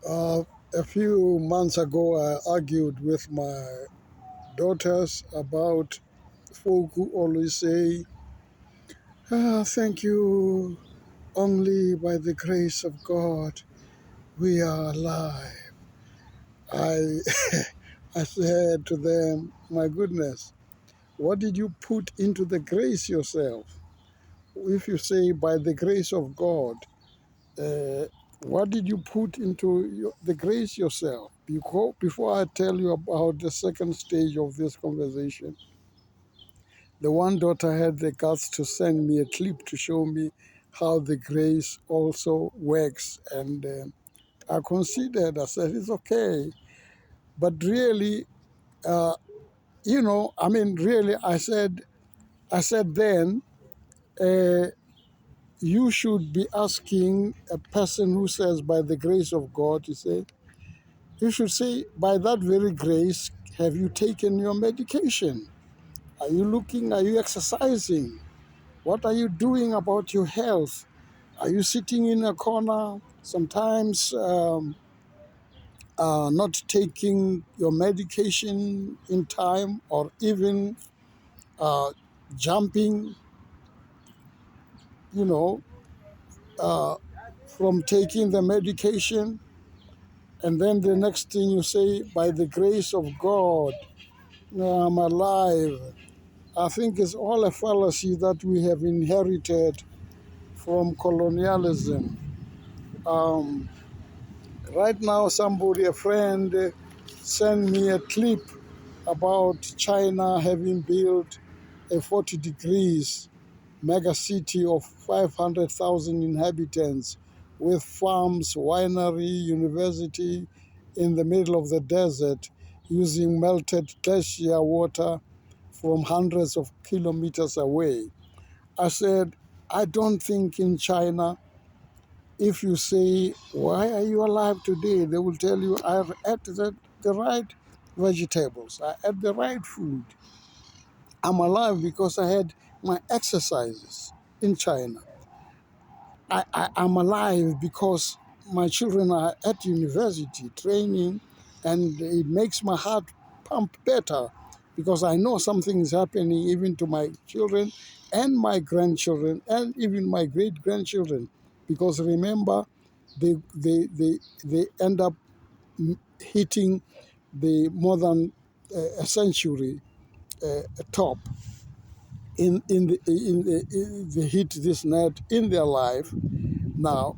Uh, a few months ago, I argued with my daughters about folk who always say, thank you, only by the grace of God we are alive. I, I said to them, my goodness, what did you put into the grace yourself? If you say by the grace of God, uh, what did you put into the grace yourself? Before I tell you about the second stage of this conversation, the one daughter had the guts to send me a clip to show me how the grace also works. And I considered, I said, it's okay. But really, uh, really, I said then, uh, you should be asking a person who says, by the grace of God, you should say, by that very grace, have you taken your medication? Are you exercising? What are you doing about your health? Are you sitting in a corner, sometimes not taking your medication in time, or even uh, jumping, you know, uh, from taking the medication? And then the next thing you say, by the grace of God, I'm alive. I think it's all a fallacy that we have inherited from colonialism. Um, right now, a friend, sent me a clip about China having built a 40 degrees mega city of 500,000 inhabitants with farms, winery, university in the middle of the desert using melted glacier water from hundreds of kilometers away. I said, I don't think in China, if you say, why are you alive today? They will tell you, I've ate the right vegetables, I ate the right food. I'm alive because I had my exercises in China. I'm alive because my children are at university training, and it makes my heart pump better because I know something is happening even to my children and my grandchildren and even my great grandchildren. Because remember, they end up hitting the more than a century top in they hit this net in their life now.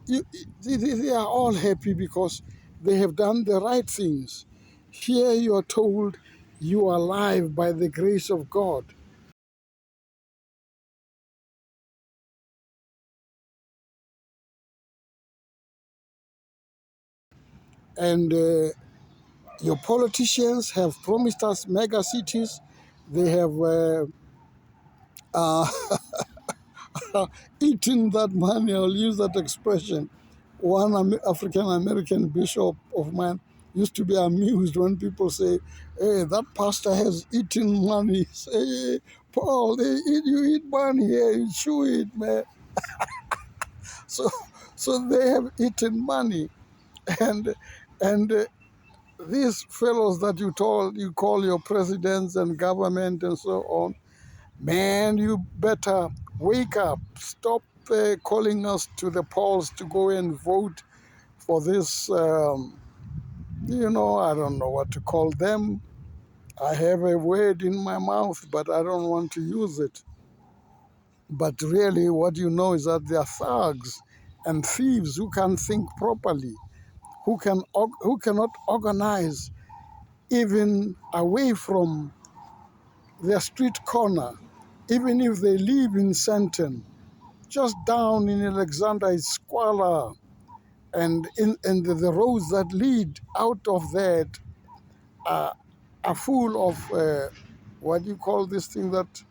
They are all happy because they have done the right things. Here you are told you are alive by the grace of God. And your politicians have promised us mega cities. They have uh, eaten that money. I'll use that expression. One African American bishop of mine used to be amused when people say, hey, that pastor has eaten money. Say, hey, Paul, you eat money here, you chew it, man. So, so they have eaten money. And, and these fellows that you call your presidents and government and so on, man, you better wake up. Stop calling us to the polls to go and vote for this, I don't know what to call them. I have a word in my mouth, but I don't want to use it. But really, what you know is that they are thugs and thieves who can't think properly, who cannot organize even away from their street corner, even if they live in Centon. Just down in Alexandra is squalor, and the roads that lead out of that are full of what do you call this thing that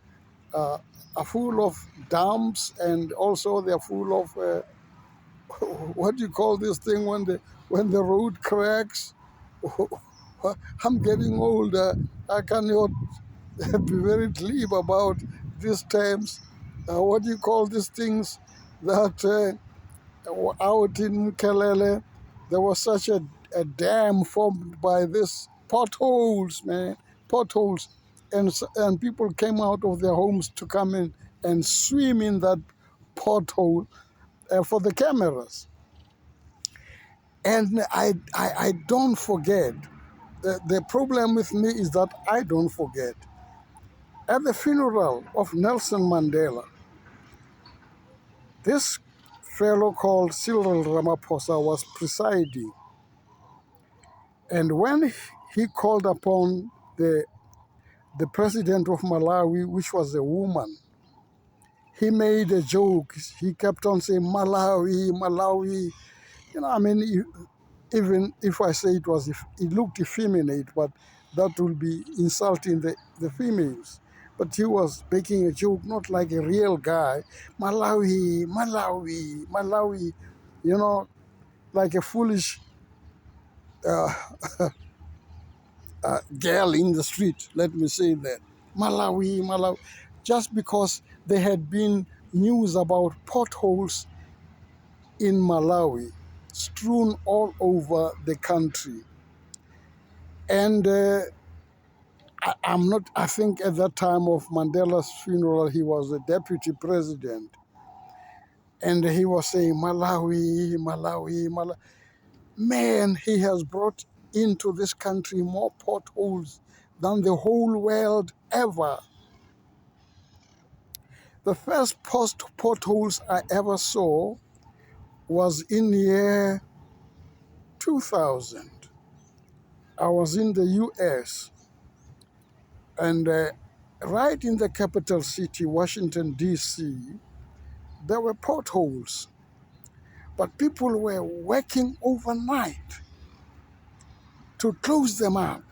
uh, are full of dumps, and also they're full of what do you call this thing when the road cracks? I'm getting older. I cannot be very clear about these terms. What do you call these things that out in Kelele? there was such a dam formed by this potholes, man, potholes. And people came out of their homes to come in and swim in that pothole for the cameras. And I don't forget. The problem with me is that I don't forget. At the funeral of Nelson Mandela, this fellow called Cyril Ramaphosa was presiding. And when he called upon the president of Malawi, which was a woman, he made a joke. He kept on saying, Malawi, Malawi. I mean, even if I say it looked effeminate, but that will be insulting the females. But he was making a joke, not like a real guy. Malawi, Malawi, Malawi, like a foolish uh, girl in the street, let me say that. Malawi, Malawi. Just because there had been news about potholes in Malawi strewn all over the country. And I think at that time of Mandela's funeral, he was the deputy president. And he was saying, Malawi, Malawi, Malawi. Man, he has brought into this country more potholes than the whole world ever. The first potholes I ever saw was in the year 2000. I was in the US, and right in the capital city, Washington, D.C., there were potholes. But people were working overnight to close them up,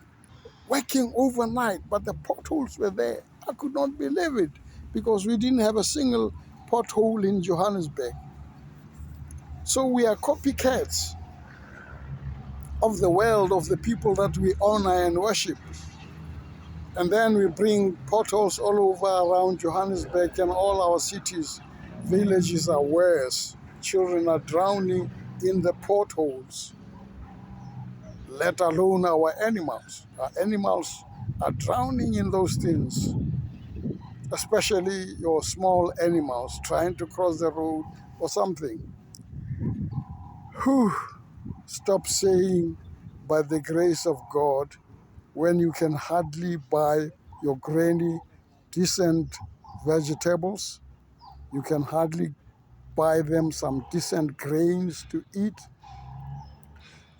working overnight, but the potholes were there. I could not believe it because we didn't have a single pothole in Johannesburg. So we are copycats of the world, of the people that we honor and worship. And then we bring potholes all over around Johannesburg and all our cities. Villages are worse. Children are drowning in the potholes, let alone our animals. Our animals are drowning in those things, especially your small animals trying to cross the road or something. Whew. Stop saying, by the grace of God, when you can hardly buy your granny decent vegetables, you can hardly buy them some decent grains to eat.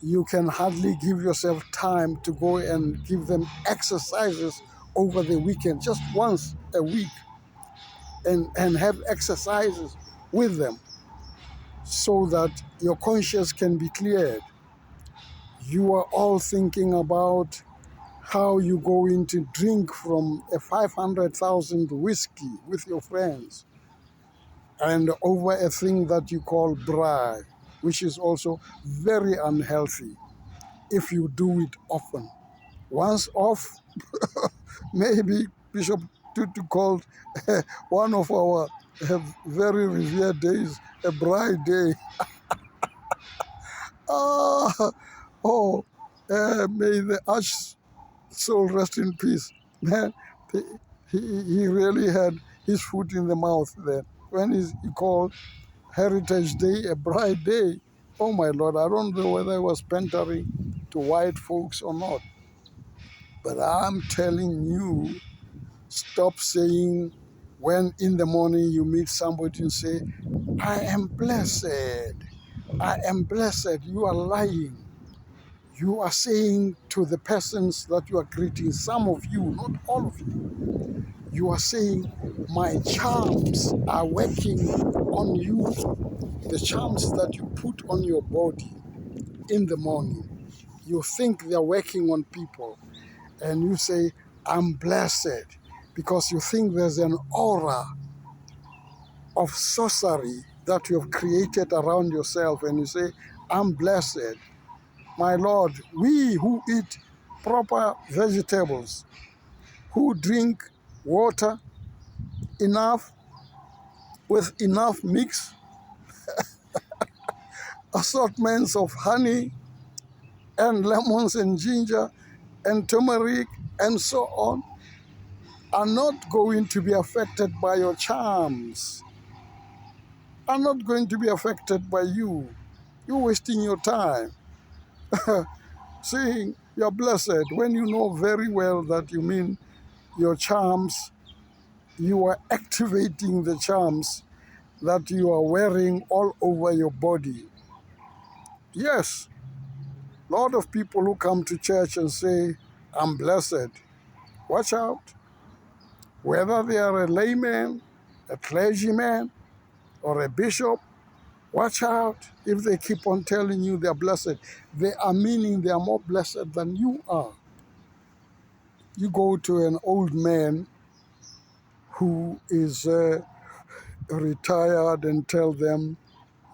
You can hardly give yourself time to go and give them exercises over the weekend, just once a week, and have exercises with them so that your conscience can be cleared. You are all thinking about how you going to drink from a 500,000 whiskey with your friends and over a thing that you call braai, which is also very unhealthy if you do it often. Once off, maybe Bishop Tutu called one of our very revered days a braai day. Ah, oh, may the arch soul rest in peace. Man, he really had his foot in the mouth there when he called Heritage Day a bright day. Oh my Lord, I don't know whether he was pandering to white folks or not. But I'm telling you, stop saying when in the morning you meet somebody and say, I am blessed. I am blessed. You are lying. You are saying to the persons that you are greeting, some of you, not all of you, you are saying, my charms are working on you. The charms that you put on your body in the morning, you think they're working on people. And you say, I'm blessed, because you think there's an aura of sorcery that you have created around yourself. And you say, I'm blessed. My Lord, we who eat proper vegetables, who drink water enough with enough mix, assortments of honey and lemons and ginger and turmeric and so on are not going to be affected by your charms, are not going to be affected by you. You're wasting your time saying you're blessed when you know very well that you mean your charms, you are activating the charms that you are wearing all over your body. Yes, a lot of people who come to church and say, I'm blessed, watch out. Whether they are a layman, a clergyman, or a bishop, watch out if they keep on telling you they're blessed. They are meaning they are more blessed than you are. You go to an old man who is retired and tell them,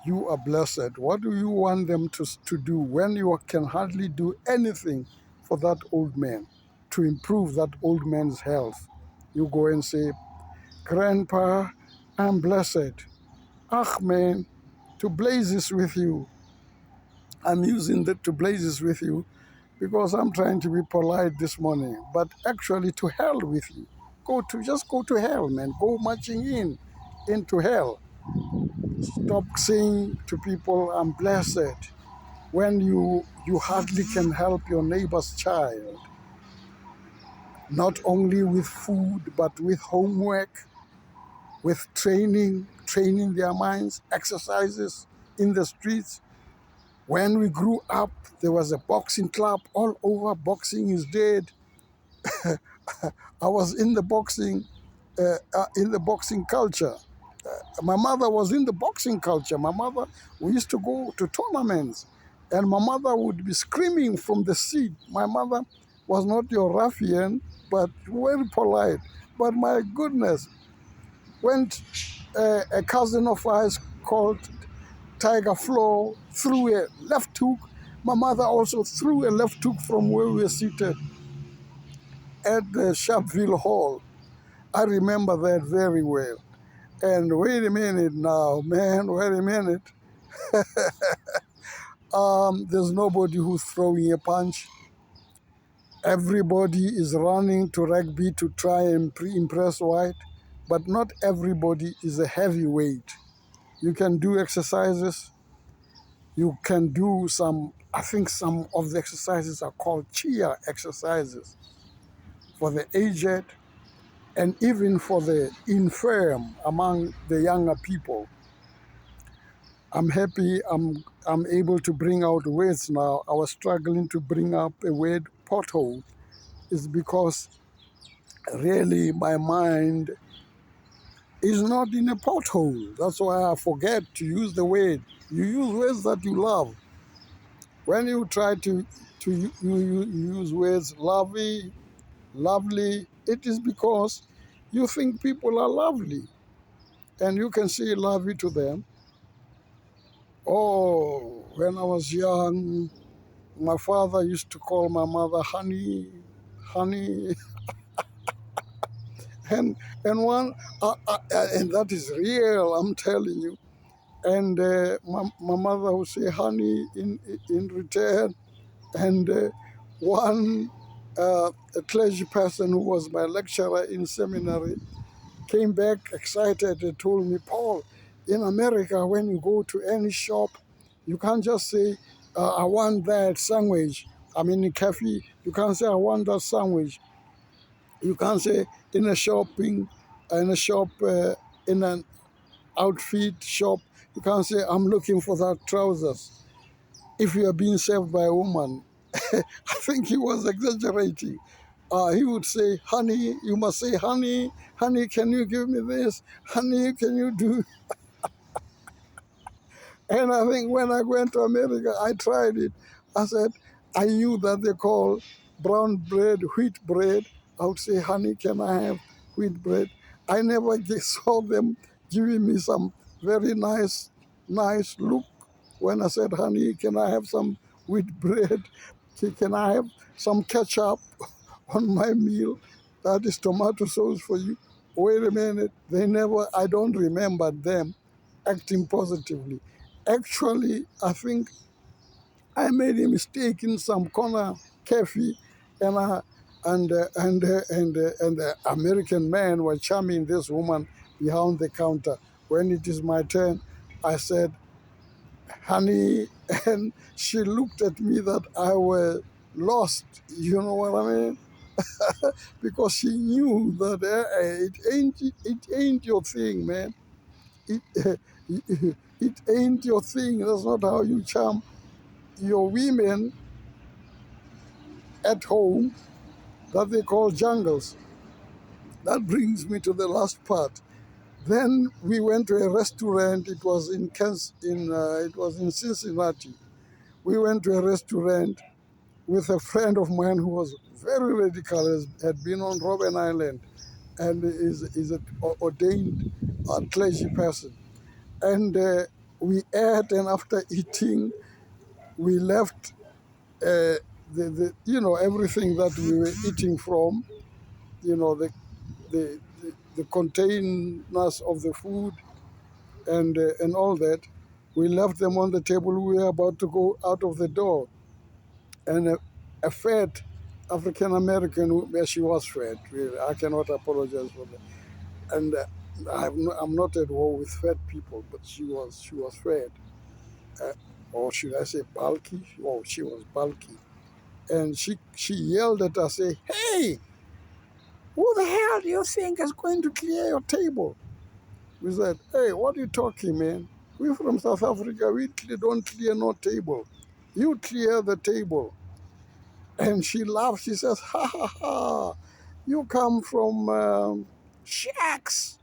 you are blessed. What do you want them to do when you can hardly do anything for that old man to improve that old man's health? You go and say, Grandpa, I'm blessed. Ah, man, to blazes with you. I'm using that to blazes with you because I'm trying to be polite this morning, but actually to hell with you. Just go to hell, man. Go marching into hell. Stop saying to people, I'm blessed, when you hardly can help your neighbor's child, not only with food, but with homework, with training their minds, exercises in the streets. When we grew up, there was a boxing club all over. Boxing is dead. I was in the boxing culture. My mother was in the boxing culture. We used to go to tournaments, and my mother would be screaming from the seat. My mother was not your ruffian, but very polite. But my goodness, when a cousin of ours called Tiger Floor threw a left hook, my mother also threw a left hook from where we were seated at the Sharpeville Hall. I remember that very well. And wait a minute now, man, wait a minute. There's nobody who's throwing a punch. Everybody is running to rugby to try and impress white, but not everybody is a heavyweight. You can do exercises. You can do I think some of the exercises are called chia exercises for the aged and even for the infirm among the younger people. I'm happy I'm able to bring out words now. I was struggling to bring up a word pothole. It's because really my mind is not in a pothole. That's why I forget to use the word. You use words that you love. When you try to you use words lovely, it is because you think people are lovely. And you can say lovely to them. Oh, when I was young, my father used to call my mother honey, honey, and and one, and that is real. I'm telling you. And my mother would say honey in return. And one a clergy person who was my lecturer in seminary came back excited and told me, Paul, in America, when you go to any shop, you can't just say, I want that sandwich. I'm in a cafe. You can't say, I want that sandwich. You can't say in a shop, in an outfit shop, you can't say, I'm looking for that trousers. If you are being served by a woman, I think he was exaggerating. He would say, honey, you must say, honey, can you give me this? Honey, can you do? And I think when I went to America, I tried it. I said, I knew that they call brown bread wheat bread. I would say, honey, can I have wheat bread? I never saw them giving me some very nice look when I said, honey, can I have some wheat bread? Can I have some ketchup on my meal? That is tomato sauce for you. Wait a minute. I don't remember them acting positively. Actually, I think I made a mistake in some corner cafe, and the American man was charming this woman behind the counter. When it is my turn, I said, "Honey," and she looked at me that I was lost. You know what I mean? Because she knew that it ain't your thing, man. It it ain't your thing. That's not how you charm your women at home that they call jungles. That brings me to the last part. Then we went to a restaurant. It was it was in Cincinnati. We went to a restaurant with a friend of mine who was very radical, had been on Robben Island, and is an ordained clergy person. And we ate, and after eating, we left everything that we were eating from, the containers of the food and all that. We left them on the table. We were about to go out of the door, and a fat African American, she was fat. Really, I cannot apologize for that. And I'm not at war with fat people, but she was fat, uh, or should I say bulky? Oh, she was bulky, and she yelled at us, say, "Hey, who the hell do you think is going to clear your table?" We said, "Hey, what are you talking, man? We from South Africa, we don't clear no table. You clear the table." And she laughed. She says, "Ha ha ha! You come from shacks.